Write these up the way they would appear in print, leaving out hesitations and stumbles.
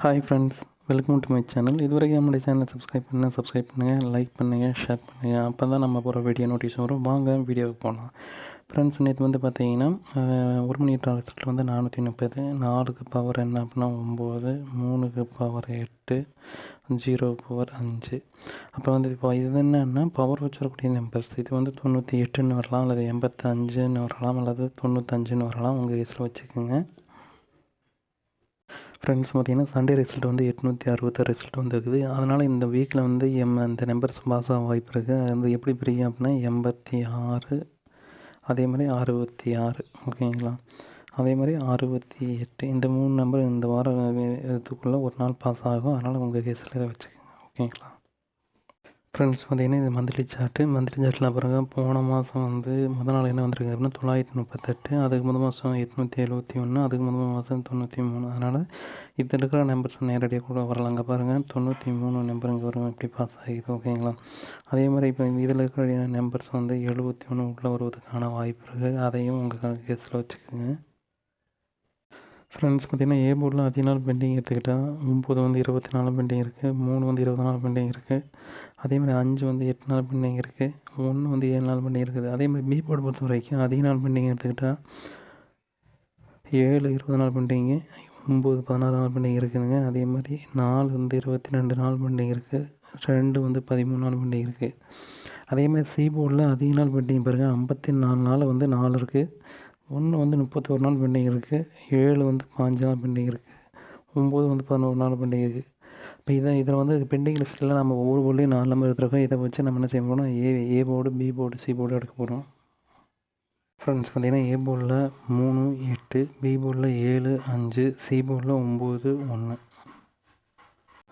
Hi friends, welcome to my channel. இதுவரைக்கும் நம்மளுடைய சேனலை சப்ஸ்கிரைப் பண்ணுங்கள், லைக் பண்ணுங்கள், ஷேர் பண்ணுங்கள். அப்போ தான் நம்ம போகிற வீடியோ நோட்டீஸ் வரும். வாங்க வீடியோவுக்கு போகலாம். ஃப்ரெண்ட்ஸ், நேற்று வந்து பார்த்தீங்கன்னா 1 மணி டார்கெட்டில் வந்து 430, 4க்கு பவர் என்ன அப்படின்னா 9, 3க்கு பவர் 8, 0 பவர் 5. அப்போ வந்து இப்போ இது என்னன்னா பவர் வச்சு வரக்கூடிய நம்பர்ஸ். இது வந்து 98ன்னு வரலாம், அல்லது 85ன்னு வரலாம், அல்லது 95ன்னு வரலாம். உங்கள் கேஸில் வச்சுக்கோங்க. ஃப்ரெண்ட்ஸ், பார்த்திங்கன்னா சண்டே ரிசல்ட் வந்து 866 ரிசல்ட் வந்துருக்குது. அதனால் இந்த வீக்கில் வந்து அந்த நம்பர்ஸ் பாஸ் ஆக வாய்ப்பு இருக்குது. அது வந்து எப்படி பிரியும் அப்படின்னா 86, அதே மாதிரி 66, ஓகேங்களா. அதே மாதிரி 68, இந்த 3 நம்பர் இந்த வாரம் இதுக்குள்ளே ஒரு நாள் பாஸ் ஆகும். அதனால் உங்கள் கேஸில் இதை வச்சுக்கோங்க, ஓகேங்களா. ஃப்ரெண்ட்ஸ், பார்த்திங்கன்னா இது மந்த்லி சார்ட்டில் பாருங்க. போன மாதம் வந்து முதல் நாள் என்ன வந்திருக்கு அப்படின்னா 938, அதுக்கு முதல் மாதம் 871, அதுக்கு முதல் மாதம் 93. அதனால் இதில் இருக்கிற நம்பர்ஸ் நேரடியாக கூட வரலாம். அங்கே பாருங்கள் 93 நம்பர் இங்கே வரும், எப்படி பாஸ் ஆகிது, ஓகேங்களா. அதே மாதிரி இப்போ இதில் இருக்கிற நம்பர்ஸ் வந்து 71 உள்ளே வருவதற்கான வாய்ப்பு இருக்குது. அதையும் உங்கள் கேஸில் வச்சுக்கோங்க. ஃப்ரெண்ட்ஸ், பார்த்திங்கன்னா ஏ போர்டில் அதிக நாள் பெண்டிங் எடுத்துக்கிட்டால் 9 வந்து 24 பெண்டிங் இருக்குது, 3 வந்து 24 பெண்டிங் இருக்குது, அதேமாதிரி 5 வந்து 8 நாள் பெண்டிங் இருக்குது, 1 வந்து 7 நாள் பெண்டிங் இருக்குது. அதேமாதிரி பி போர்டு பொறுத்த வரைக்கும் அதிக நாள் பெண்டிங் எடுத்துக்கிட்டால் 7 20 நாள் பெண்டிங்கு, 9 16 நாள் பெண்டிங் இருக்குதுங்க. அதே மாதிரி 4 வந்து 22 நாள் பெண்டிங் இருக்குது, 2 வந்து 13 நாள் பெண்டிங் இருக்குது. அதேமாதிரி சி போர்டில் அதிக நாள் பெண்டிங் பாருங்கள். 54 நாள் வந்து 4 இருக்குது, 1 வந்து 31 நாள் பெண்டிங் இருக்குது, 7 வந்து 5 நாள் பெண்டிங் இருக்குது, 9 வந்து 11 நாள் பெண்டிங் இருக்குது. இப்போ இதில் வந்து பெண்டிங் லிஸ்ட்டில் நம்ம ஒவ்வொரு போர்ட்லேயும் 4 நம்பர் எடுத்துருக்கோம். இதை வச்சு நம்ம என்ன செய்ய போகிறோம், A board, B board, C board எடுக்க போகிறோம். ஃப்ரெண்ட்ஸ், பார்த்திங்கன்னா ஏ போர்டில் 3 8, பி போர்டில் 7 5, சி போர்டில் 9 1.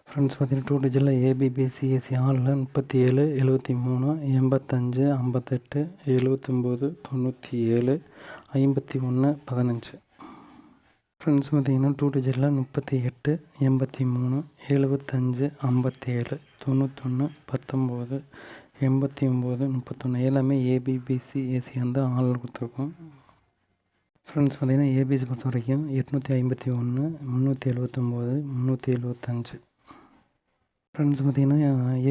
ஃப்ரெண்ட்ஸ், பார்த்திங்கன்னா 2 டிஜிட்டில் ஏபிபிசிஎஸ்சி ஆளில் 37 73 85 58 79 97 51 15. ஃப்ரெண்ட்ஸ், பார்த்திங்கன்னா 2 டிஜிட்டில் 38 83 75 57 91 19 89 31. எல்லாமே ஏபிபிசிஎஸ்சி வந்து ஆளில் கொடுத்துருக்கோம். ஃப்ரெண்ட்ஸ், பார்த்திங்கன்னா ஏபிசி பொறுத்த வரைக்கும் 851 379 375. ஃப்ரெண்ட்ஸ், பார்த்திங்கன்னா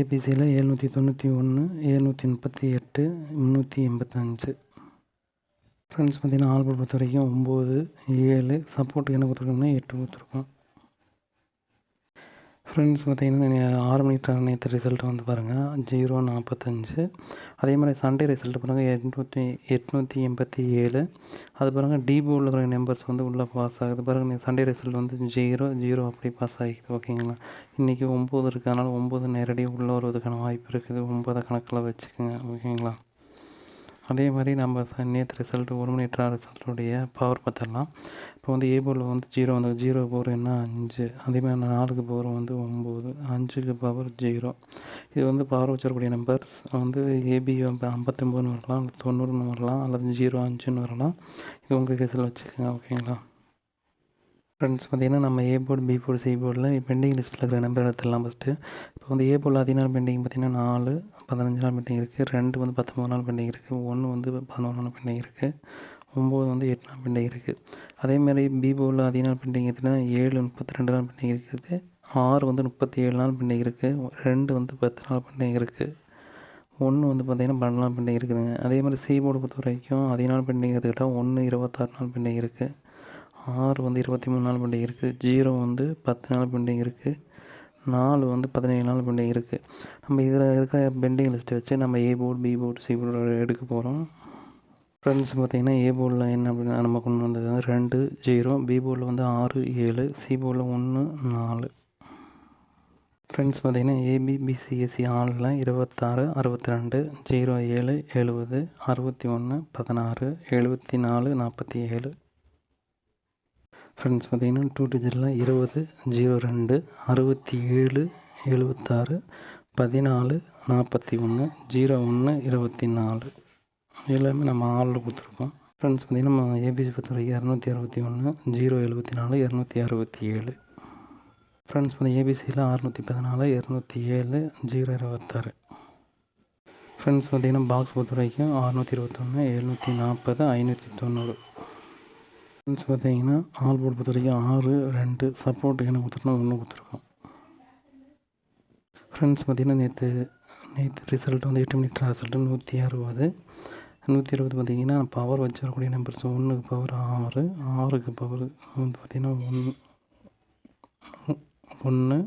ஏபிசியில் 791 738 385. ஃப்ரெண்ட்ஸ், பார்த்திங்கன்னா ஆல் போர்டு பொறுத்த வரைக்கும் 9 7, சப்போர்ட்டுக்கு என்ன கொடுத்துருக்கோம்னா 8 கொடுத்துருக்கோம். ஃப்ரெண்ட்ஸ், பார்த்திங்கன்னா 6 மணி நேற்று ரிசல்ட் வந்து பாருங்கள் 045. அதே மாதிரி சண்டே ரிசல்ட் பாருங்கள் 887. அது பாருங்கள் டி போர்டில் இருக்கிற நம்பர்ஸ் வந்து உள்ளே பாஸ் ஆகுது பாருங்கள். சண்டே ரிசல்ட் வந்து 0 அப்படி பாஸ் ஆகிக்குது, ஓகேங்களா. இன்றைக்கி 9 இருக்கிறதுனால 9 நேரடியாக உள்ளே வருவதற்கான வாய்ப்பு இருக்குது. 9 கணக்கில் வச்சுக்கோங்க, ஓகேங்களா. அதே மாதிரி நம்ம நேற்று ரிசல்ட் 1 மணி ரிசல்ட்டுடைய பவர் பார்த்துடலாம். இப்போ வந்து ஏ போர்டில் வந்து 0 வந்து 0 பவர் என்ன 5, அதேமாதிரி 4க்கு பவர் வந்து 9, 5க்கு பவர் 0. இது வந்து பவர் வச்சிருக்கக்கூடிய நம்பர்ஸ் வந்து ஏபி 59ன்னு வரலாம், 90ன்னு வரலாம், அல்லது 05ன்னு வரலாம். இது உங்கள் கேஸில் வச்சுக்கோங்க, ஓகேங்களா. ஃப்ரெண்ட்ஸ், பார்த்திங்கன்னா நம்ம A board, B board, C போர்டில் பெண்டிங் லிஸ்ட்டில் இருக்கிற நம்பர் எடுத்துடலாம் ஃபஸ்ட்டு. இப்போ வந்து ஏ போர்டில் அதிக நாள் பெண்டிங் பார்த்திங்கன்னா 4 15 நாள் பெண்டிங் இருக்குது, 2 வந்து 19 நாள் பெண்டிங் இருக்குது, 1 வந்து 11 நாள் பெண்டிங் இருக்குது, 9 வந்து 8 நாள் பெண்டிங் இருக்குது. அதேமாதிரி பி போர்டில் அதிக நாள் பெண்டிங் எடுத்துன்னா 7 32 நாள் பெண்டிங் இருக்குது, 6 வந்து 37 நாள் பெண்டிங் இருக்குது, 2 வந்து 10 நாள் பெண்டிங் இருக்குது, 1 வந்து பார்த்திங்கன்னா 12 நாள் பெண்டிங் இருக்குதுங்க. அதே மாதிரி சி போர்டு பொறுத்த வரைக்கும் அதிக நாள் பெண்டிங் எடுத்துக்கிட்டால் 1 26 நாள் பெண்டிங் இருக்குது, 6 வந்து 23 நாள் பெண்டிங் இருக்குது, 0 வந்து 10 நாள் பெண்டிங் இருக்குது, 4 வந்து 17 நாள் பெண்டிங் இருக்குது. நம்ம இதில் இருக்கிற பெண்டிங் லிஸ்ட்டை வச்சு நம்ம A board, B board, C board எடுக்க போகிறோம். ஃப்ரெண்ட்ஸ், பார்த்திங்கன்னா ஏ போர்டில் என்ன அப்படின்னா நம்ம கொண்டு வந்தது வந்து 2 0, பி போர்டில் வந்து 6 7, சி போர்டில் 1 4. ஃப்ரெண்ட்ஸ், பார்த்திங்கன்னா ஏபிபிசிஎஸ்சி ஆளில் 26 62 07 70 61 16 74 47. ஃப்ரெண்ட்ஸ், பார்த்திங்கன்னா 2 டிஜிட்டில் 20 02 67 76 14 41 01 24. எல்லாமே நம்ம ஆளில் கொடுத்துருக்கோம். ஃப்ரெண்ட்ஸ், பார்த்திங்கன்னா நம்ம ஏபிசி பொறுத்த வரைக்கும் 261 074 267. ஃப்ரெண்ட்ஸ், பார்த்திங்கன்னா ஏபிசியில் 614 207 026. ஃப்ரெண்ட்ஸ், பார்த்திங்கன்னா பாக்ஸ் பொறுத்த வரைக்கும் 621 740 590. ஃப்ரெண்ட்ஸ் பார்த்தீங்கன்னா ஆல் போர்டு பொறுத்த வரைக்கும் 6 2 சப்போர்ட்டுக்கு என்ன கொடுத்துருக்கோம் 1 கொடுத்துருக்கோம். ஃப்ரெண்ட்ஸ் பார்த்திங்கன்னா நேற்று ரிசல்ட் வந்து 8 மணி ரிசல்ட்டு 160. 160 பார்த்திங்கன்னா பவர் வச்சு வரக்கூடிய நம்பர்ஸ் 1க்கு பவர் 6, 6க்கு பவர் வந்து பார்த்திங்கன்னா 1,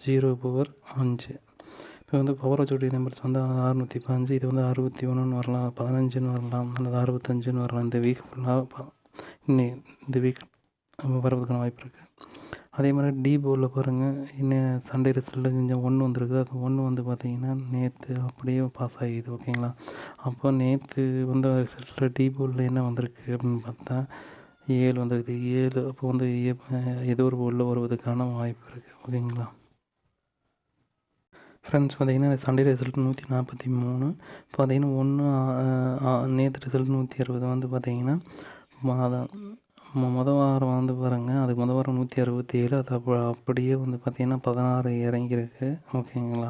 0 பவர் 5. இப்போ வந்து பவர் வச்சக்கூடிய நம்பர்ஸ் வந்து 615, இது வந்து 61ன்னு வரலாம், 15ன்னு வரலாம், அல்லது 65ன்னு வரலாம். இந்த வீக் ஃபுல்லாக இந்த வீக் வரதுக்கான வாய்ப்பு இருக்குது. அதே மாதிரி டி போர்டில் பாருங்கள், இன்னும் சண்டே ரிசல்ட்டில் கொஞ்சம் 1 வந்திருக்கு. அது 1 வந்து பார்த்திங்கன்னா நேற்று அப்படியே பாஸ் ஆகிடுது. ஓகேங்களா? அப்போ நேற்று வந்து ரிசல்ட்டில் டி போர்டில் என்ன வந்திருக்கு அப்படின்னு பார்த்தா 7 வந்திருக்கு. 7 அப்போ வந்து ஏதோ ஒரு போர்டில் வருவதற்கான வாய்ப்பு இருக்குது. ஓகேங்களா? ஃப்ரெண்ட்ஸ் பார்த்திங்கன்னா சண்டே ரிசல்ட் 143. பார்த்திங்கன்னா நேற்று ரிசல்ட் 160 வந்து பார்த்திங்கன்னா மொதல் வாரம் வந்து பாருங்கள், அதுக்கு மொதல் வாரம் 167. அது அப்படியே வந்து பார்த்திங்கன்னா 16 இறங்கியிருக்கு. ஓகேங்களா?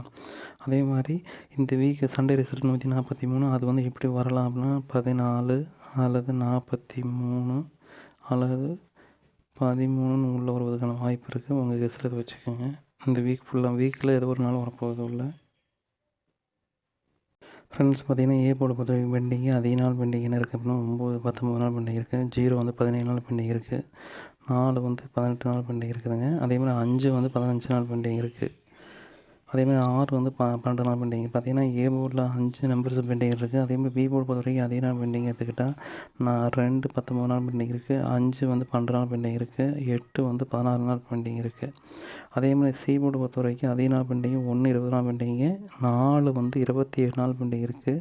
அதே மாதிரி இந்த வீக் சண்டே ரிசல்ட் 143. அது வந்து எப்படி வரலாம் அப்படின்னா 14 அல்லது 43 அல்லது 13ன்னு உள்ளே வருவதற்கான வாய்ப்பு இருக்குது. உங்கள் ரிசல்ட் வச்சுக்கோங்க. இந்த வீக்கில் ஏதோ ஒரு நாள் வரப்போகுது உள்ள. ஃப்ரெண்ட்ஸ் பார்த்திங்கன்னா ஏ போர்டு பொறுத்த வரைக்கும் பெண்டிங்கு அதிக நாள் பெண்டிங் என்ன இருக்குது அப்படின்னா 9 19 நாள் பெண்டிங் இருக்குது. 0 வந்து 17 நாள் பெண்டிங் இருக்குது. 4 வந்து 18 நாள் பெண்டிங் இருக்குதுங்க. அதேமாதிரி 5 வந்து 15 நாள் பெண்டிங் இருக்குது. அதேமாதிரி 6 வந்து 12 நாள் பெண்டிங். பார்த்திங்கன்னா ஏ போர்டில் 5 நம்பர்ஸ் பெண்டிங் இருக்குது. அதேமாதிரி பி போர்டு பொறுத்த வரைக்கும் அதே நாள் பெண்டிங் எடுத்துக்கிட்டால் 2 19 நாள் பெண்டிங் இருக்குது. 5 வந்து 12 நாள் பெண்டிங் இருக்குது. 8 வந்து 16 நாள் பெண்டிங் இருக்குது. அதேமாதிரி சி போர்டு பொறுத்த வரைக்கும் அதே நாள் பெண்டிங்கு 1 20 நாள் பெண்டிங்கு, 4 வந்து 27 நாள் பெண்டிங் இருக்குது.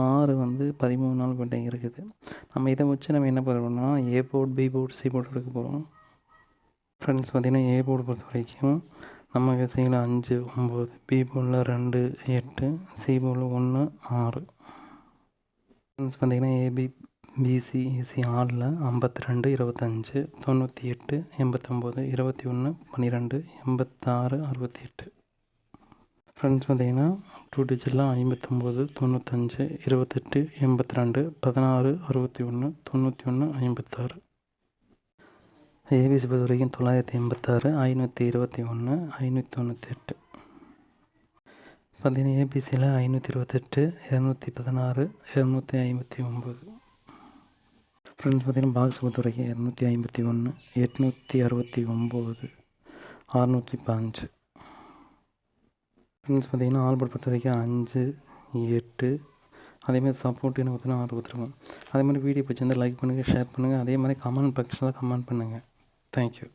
6 வந்து 13 நாள் பெண்டிங் இருக்குது. நம்ம இதை வச்சு நம்ம என்ன பண்ணுறோம்னா A board B board C board எடுக்க போகிறோம். ஃப்ரெண்ட்ஸ் பார்த்திங்கன்னா ஏ போர்டு பொறுத்த வரைக்கும் நம்ம சியில் 5 9, பி போர்டில் 2 8, சி போர்டில் 1 6. ஃப்ரெண்ட்ஸ் பார்த்திங்கன்னா ஏபி பிசி ஏசி ஆடில் 52 25 98 89 21 12 86 68. ஃப்ரெண்ட்ஸ் பார்த்திங்கன்னா 2 டிஜிட்டில் 59 95 28 82 16 61 91 56. ஏபிசி பொறுத்த வரைக்கும் 986 521 598. பார்த்திங்கன்னா ஏபிசியில் 528 216 259. ஃப்ரெண்ட்ஸ் பார்த்திங்கன்னா பாக்ஸ் பொறுத்த வரைக்கும் 251 869 615. ஃப்ரெண்ட்ஸ் பார்த்திங்கன்னா ஆல் போர்டு பொறுத்த வரைக்கும் 5 8. அதேமாதிரி சப்போர்ட் என்ன பார்த்தீங்கன்னா 6 கொடுத்துருக்கோம். அதே மாதிரி வீடியோ பிடிச்சிருந்தால் லைக் பண்ணுங்கள், ஷேர் பண்ணுங்கள். அதே மாதிரி கமெண்ட் பாக்ஸில் கமெண்ட் பண்ணுங்கள். தேங்க்யூ.